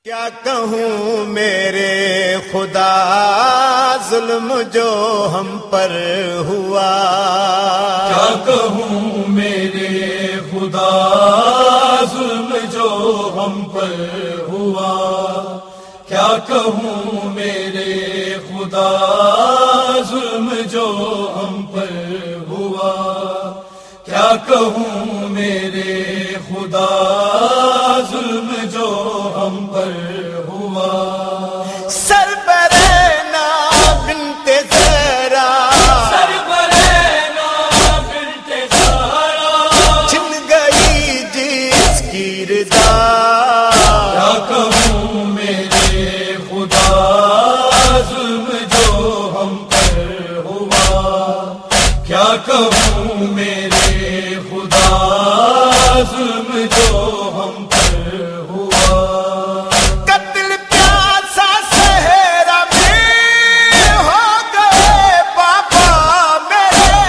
کیا کہوں میرے خدا ظلم جو ہم پر ہوا، کیا کہوں میرے خدا ظلم جو ہم پر ہوا، کیا کہوں میرے خدا ظلم جو ہم پر ہوا، کیا کہوں میرے خدا ظلم جو ہم پر ہوا۔ سربرینا بنت زہرا، سربرینا بنت زہرا، چھن گئی جس کی رضا، کیا کہوں میرے خدا ظلم جو ہم پر ہوا، کیا کہوں میرے خدا ظلم جو ہم پر ہوا۔ قتل پیاسا صحرا میں ہو گئے بابا میرے،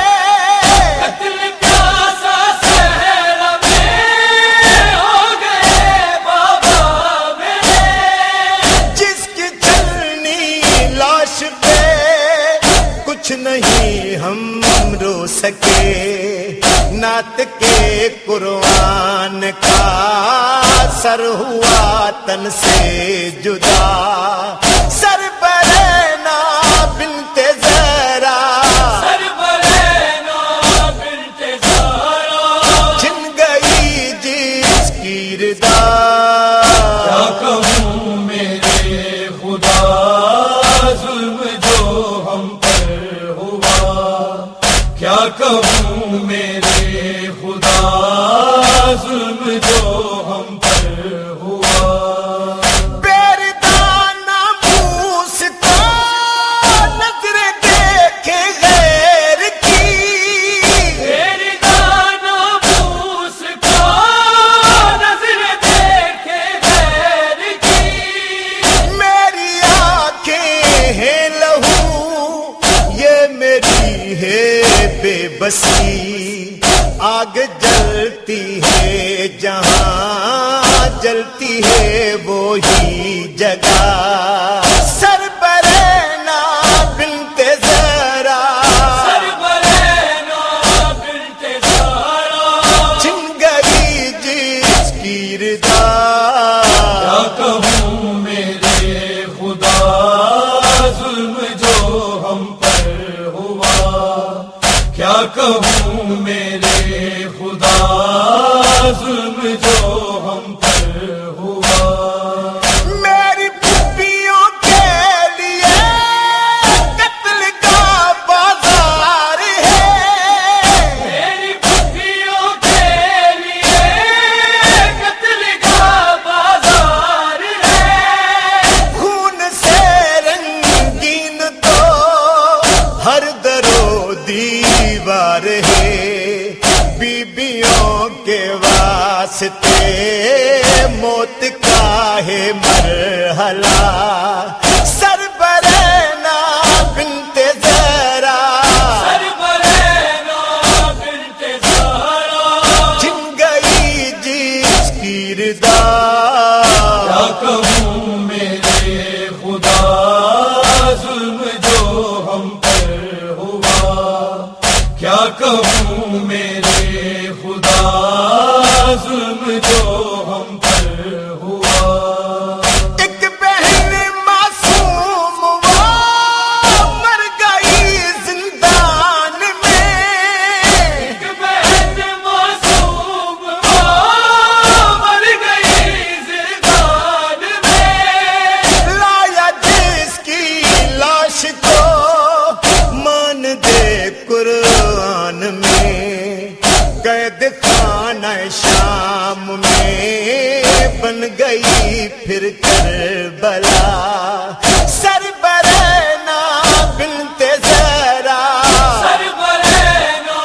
قتل پیاسا صحرا میں ہو گئے بابا میرے، جس کی جلنی لاش پہ کچھ نہیں ہم رو سکے، نعت کے قرآن کا سر ہوا تن سے جدا۔ سربرینا بنت زہرا، سربرینا بنت زہرا، چھن گئی جس کی رضا، کیا کہوں میرے خدا ظلم جو ہم پر ہوا، کیا کہوں میرے خدا ظلم جو ہم پر ہوا۔ بیردانہ موس کو نظر دیکھے غیر کی، میری دانا موس کو نظر دیکھے غیر کی، میری آنکھیں ہیں لہو یہ میری ہے بے بسی، آگ جلتی ہے جہاں جلتی ہے وہی جگہ۔ سربرینا بنت زہرا، سربرینا بنت زہرا، چھن گئی جس کی رضا، کیا کہوں میرے خدا ظلم جو ہم پر ہوا، کیا کہوں میرے خدا ظلم جو ہم پر ہوا۔ میری پھوپھیوں کے لیے قتل کا بازار ہے، میری پھوپھیوں کے لیے قتل کا بازار ہے، خون سے رنگین تو ہر در و دیوار ہے، بیبیوں کے واسطے موت کا ہے مرحلہ۔ سربرینا بنت زہرا، سربرینا بنت زہرا، چھن گئی جس کی رضا، کیا کہوں میرے خدا ظلم جو ہم پر ہوا، کیا کہوں میرے خدا ظلم جو ہم پر ہوا۔ ایک بہن معصوم وہ مر گئی زندان میں، ایک بہن معصوم وہ مر گئی زندان میں، لایا جس کی لاش کو مان دے قرآن میں، قید خانہ شام میں بن گئی پھر کربلا۔ سربرینا بنت زہرا، سربرینا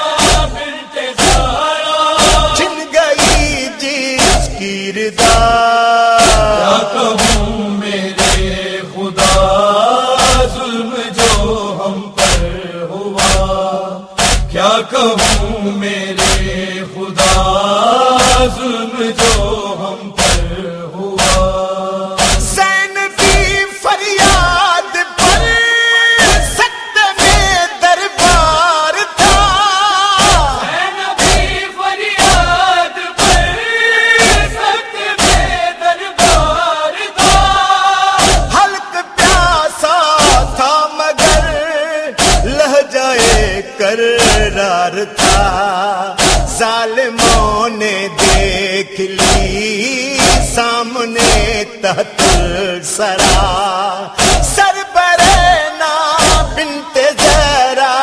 بنت زہرا، چھن گئی جس کی رضا، کیا کہوں میرے خدا ظلم جو ہم پر ہوا، کیا کہوں میرے خدا ظلم جو ہم پر ہوا۔ تحت الثری سربرینا بنت زہرا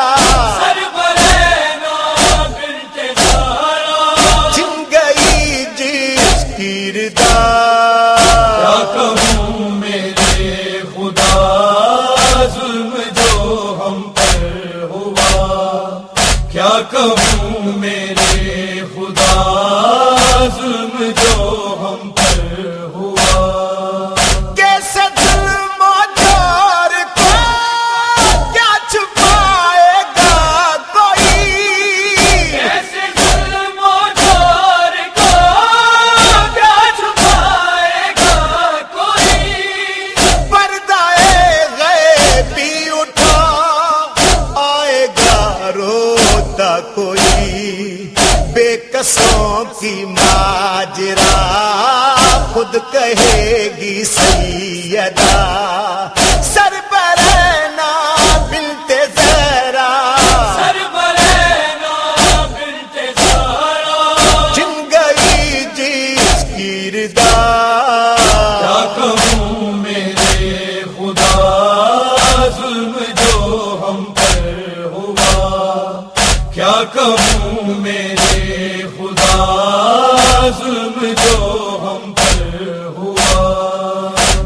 سربرینا بنت زہرا چھن گئی جس کردار کیا کہوں میرے خدا ظلم جو ہم پر ہوا کیا کہوں میرے خدا ظلم جو ہم پر ہوا کیسے ظلم و جور کو کیا چھپائے گا کوئی کیسے ظلم و جور کو کیا چھپائے گا کوئی پردہ غیبی اٹھا آئے گا روتا کوئی بے کسوں کی ماجرا خود کہے گی سیدہ سربرینا بنت زہرا سربرینا بنت زہرا چھن گئی جس کردار کیا کہوں میرے خدا ظلم جو ہم پر ہوا کیا کہوں میرے خدا ظلم جو ہم پر ہوا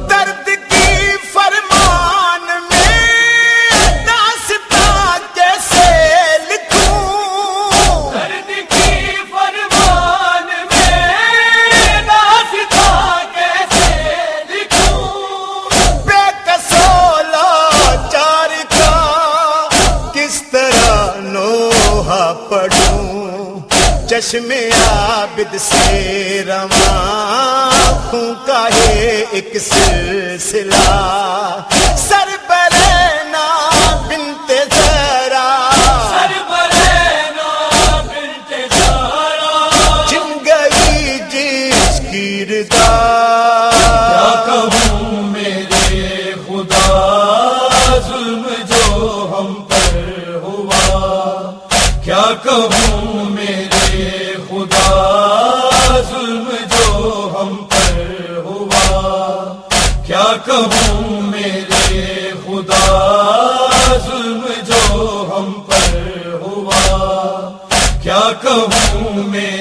درد کی فرمان میں داستان کیسے لکھوں درد کی فرمان میں داستان کیسے لکھوں بے کسولا چار کا کس طرح نوحہ پڑھوں چشم عابد سے رواں خوں کا ہے ایک سلسلہ سربرینا بنت زہرا سربرینا بنت زہرا چھن گئی جس کردار کیا کہوں میرے خدا ظلم جو ہم پر ہوا کیا کہوں میرے خدا ظلم جو ہم پر ہوا کیا کہوں میرے خدا ظلم جو ہم پر ہوا کیا کہوں میرے